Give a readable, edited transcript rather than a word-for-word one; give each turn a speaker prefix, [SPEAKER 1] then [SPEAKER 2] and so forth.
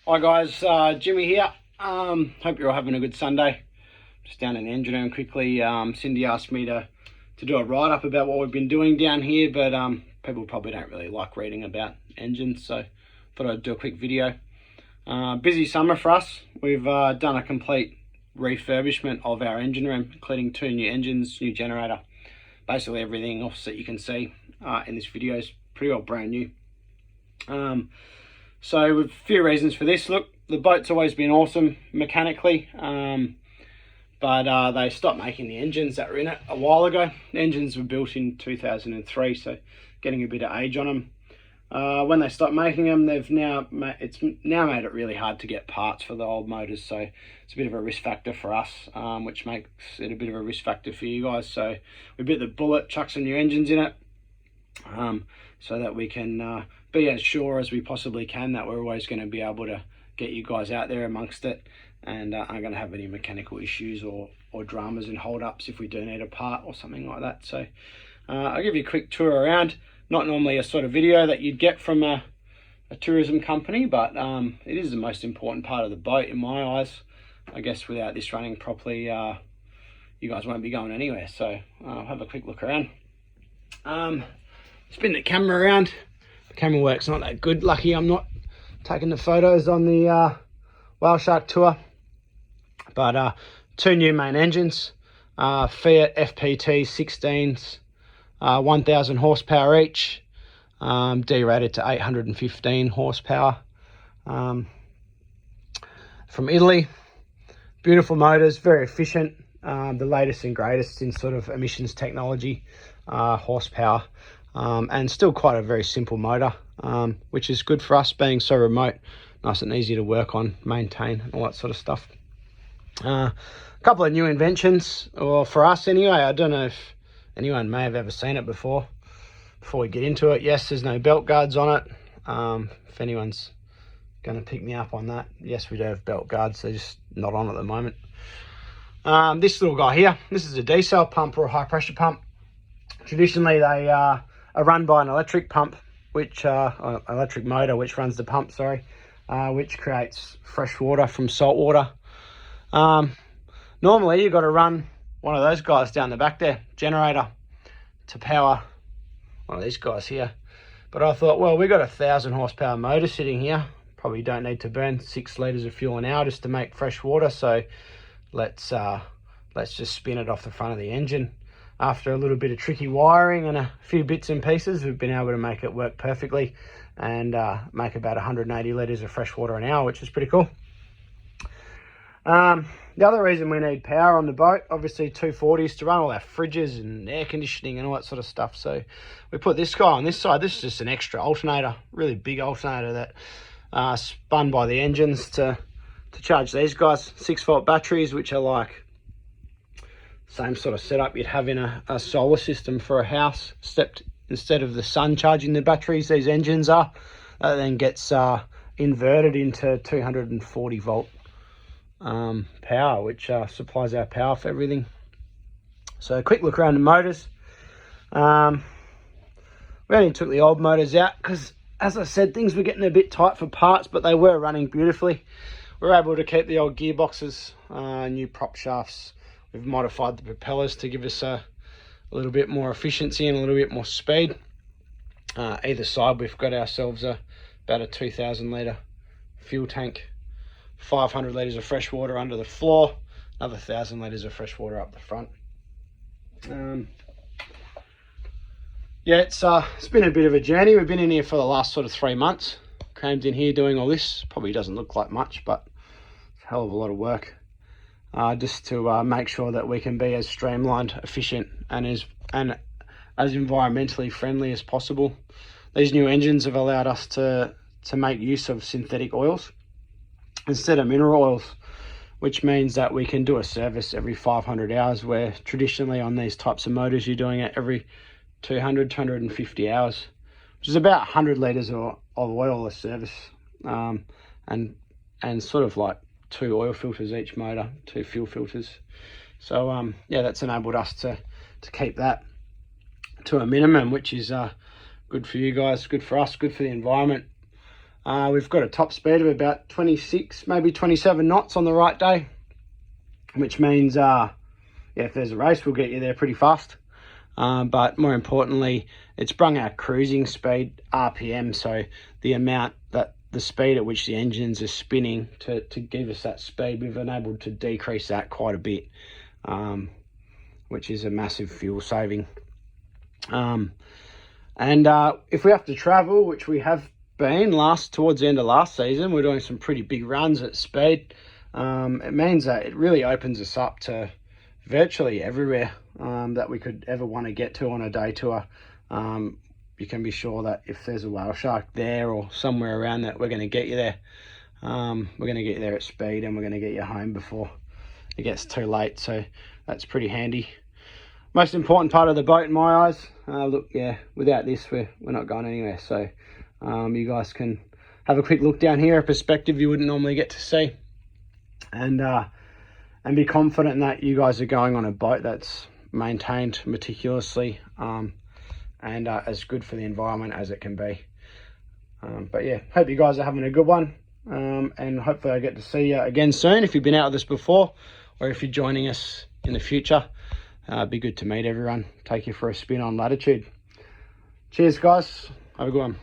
[SPEAKER 1] Hi guys, Jimmy here. Hope you're all having a good Sunday. Just down in the engine room quickly. Cindy asked me to do a write-up about what we've been doing down here, but people probably don't really like reading about engines, so thought I'd do a quick video. Busy summer for us. We've done a complete refurbishment of our engine room, including 2 new engines, new generator. Basically everything else that you can see in this video is pretty well brand new. So with a few reasons for this. Look, the boat's always been awesome mechanically, but they stopped making the engines that were in it a while ago. The engines were built in 2003, so getting a bit of age on them. When they stopped making them, it's now made it really hard to get parts for the old motors, so it's a bit of a risk factor for us, which makes it a bit of a risk factor for you guys. So we bit the bullet, chucked some new engines in it, so that we can be as sure as we possibly can that we're always going to be able to get you guys out there amongst it, and aren't going to have any mechanical issues or dramas and hold-ups if we do need a part or something like that. So I'll give you a quick tour around. Not normally a sort of video that you'd get from a tourism company, but it is the most important part of the boat in my eyes. I guess without this running properly, you guys won't be going anywhere. So I'll have a quick look around. Spin the camera around. The camera work's not that good. Lucky I'm not taking the photos on the Whale Shark tour. But 2 new main engines, Fiat FPT 16s, 1000 horsepower each, derated to 815 horsepower, from Italy. Beautiful motors, very efficient, the latest and greatest in sort of emissions technology, horsepower. And still quite a very simple motor, which is good for us being so remote. Nice and easy to work on, maintain, and all that sort of stuff. A couple of new inventions, or for us anyway. I don't know if anyone may have ever seen it before. Before we get into it, yes, there's no belt guards on it. If anyone's going to pick me up on that, yes, we do have belt guards. They're just not on at the moment. This little guy here, this is a diesel pump or a high pressure pump. Traditionally, they are run by an electric pump, which electric motor, which runs the pump, which creates fresh water from salt water. Normally, you've got to run one of those guys down the back there, generator, to power one of these guys here. But I thought, well, we've got a 1000 horsepower motor sitting here. Probably don't need to burn 6 litres of fuel an hour just to make fresh water. So let's just spin it off the front of the engine. After a little bit of tricky wiring and a few bits and pieces, we've been able to make it work perfectly and make about 180 litres of fresh water an hour, which is pretty cool. The other reason we need power on the boat, obviously 240s to run all our fridges and air conditioning and all that sort of stuff. So we put this guy on this side. This is just an extra alternator, really big alternator that spun by the engines to charge these guys. 6-volt batteries, which are like same sort of setup you'd have in a solar system for a house, except instead of the sun charging the batteries, these engines are. That then gets inverted into 240 volt power, which supplies our power for everything. So a quick look around the motors. We only took the old motors out because, as I said, things were getting a bit tight for parts, but they were running beautifully. We were able to keep the old gearboxes, new prop shafts. We've modified the propellers to give us a little bit more efficiency and a little bit more speed. Either side, we've got ourselves about a 2000 litre fuel tank, 500 litres of fresh water under the floor, another 1000 litres of fresh water up the front. Yeah, it's been a bit of a journey. We've been in here for the last sort of 3 months, crammed in here doing all this. Probably doesn't look like much, but it's a hell of a lot of work. Just to make sure that we can be as streamlined, efficient, and as environmentally friendly as possible. These new engines have allowed us to make use of synthetic oils instead of mineral oils, which means that we can do a service every 500 hours, where traditionally on these types of motors you're doing it every 250 hours, which is about 100 litres of oil a service, and sort of like 2 oil filters each motor, 2 fuel filters. So yeah, that's enabled us to keep that to a minimum, which is good for you guys, good for us, good for the environment. We've got a top speed of about 26, maybe 27 knots on the right day, which means, yeah, if there's a race, we'll get you there pretty fast. But more importantly, it's brung our cruising speed, RPM, so the amount that the speed at which the engines are spinning to give us that speed, we've been able to decrease that quite a bit, which is a massive fuel saving. And if we have to travel, which we have been towards the end of last season, we're doing some pretty big runs at speed. It means that it really opens us up to virtually everywhere that we could ever want to get to on a day tour. You can be sure that if there's a whale shark there or somewhere around that, we're going to get you there. We're going to get you there at speed, and we're going to get you home before it gets too late. So that's pretty handy. Most important part of the boat in my eyes. Look, yeah, without this, we're not going anywhere. So you guys can have a quick look down here, a perspective you wouldn't normally get to see, and be confident that you guys are going on a boat that's maintained meticulously, and as good for the environment as it can be. But yeah, hope you guys are having a good one, and hopefully I get to see you again soon if you've been out with us before, or if you're joining us in the future. It'd be good to meet everyone, take you for a spin on Latitude. Cheers guys, have a good one.